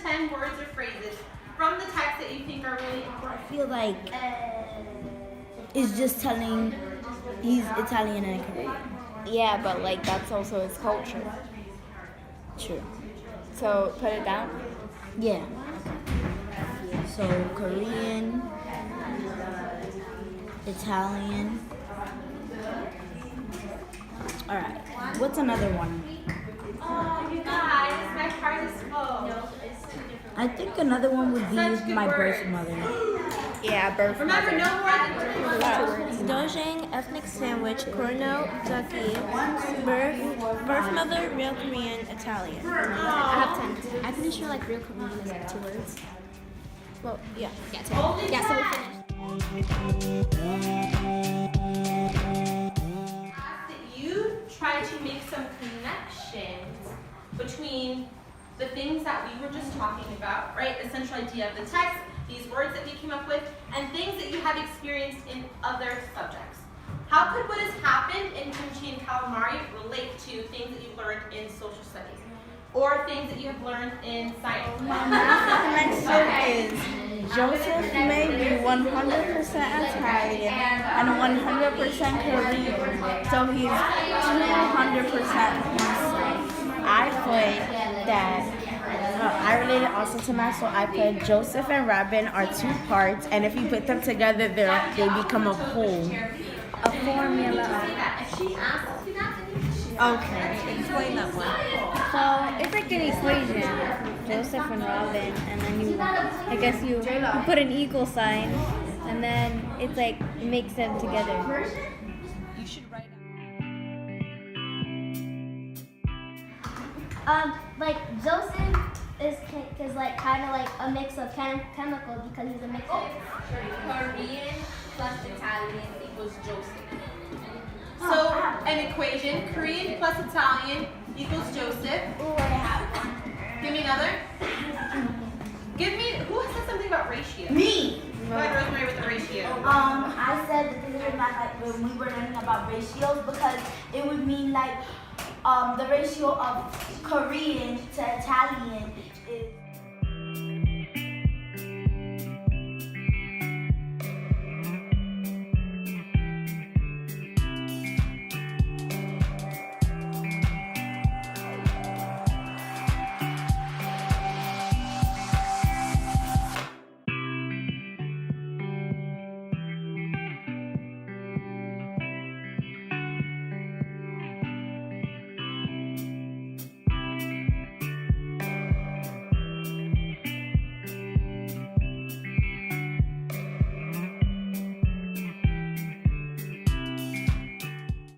10 words or phrases from the text that you think are really important? I feel like it's just telling he's Italian and Korean. Yeah, but like that's also his culture. True. So put it down. Yeah. So Korean, Italian. All right. What's another one? Oh, you guys, my heart is full. I think another one would be Such good my birth words. mother. Yeah, birth Remember, mother. no more than 2 words. Dojang, ethnic sandwich, Corno, ducky, birth mother, real Korean, Italian. I have 10. I'm pretty sure like real Korean is like 2 words. Well, yeah. Yeah, 10. Yeah, so we finished. Ask that you try to make some connections between the things that we were just talking about, right? The central idea of the text, these words that we came up with, and things that you have experienced in other subjects. How could what has happened in kimchi and calamari relate to things that you've learned in social studies? Or things that you have learned in science? Connection is Joseph may be 100% Italian and 100% Korean, so he's 200% himself. I put that. I related also to math, so I put Joseph and Robin are 2 parts, and if you put them together, they become a whole. A formula. If she asks you that, then you should. Okay, explain that one. So it's like an equation, Joseph and Robin, and then I guess you put an equal sign, and then it's like it makes them together. You should write Like Joseph is like kind of like a mix of chemicals because he's a mix of Korean plus Italian equals Joseph. So an equation, Korean plus Italian equals Joseph. Give me another. Give me, who said something about ratio? Me. Go ahead, Rosemary, with the ratio. I said that this is not like when we were learning about ratios because it would mean like the ratio of Korean to Italian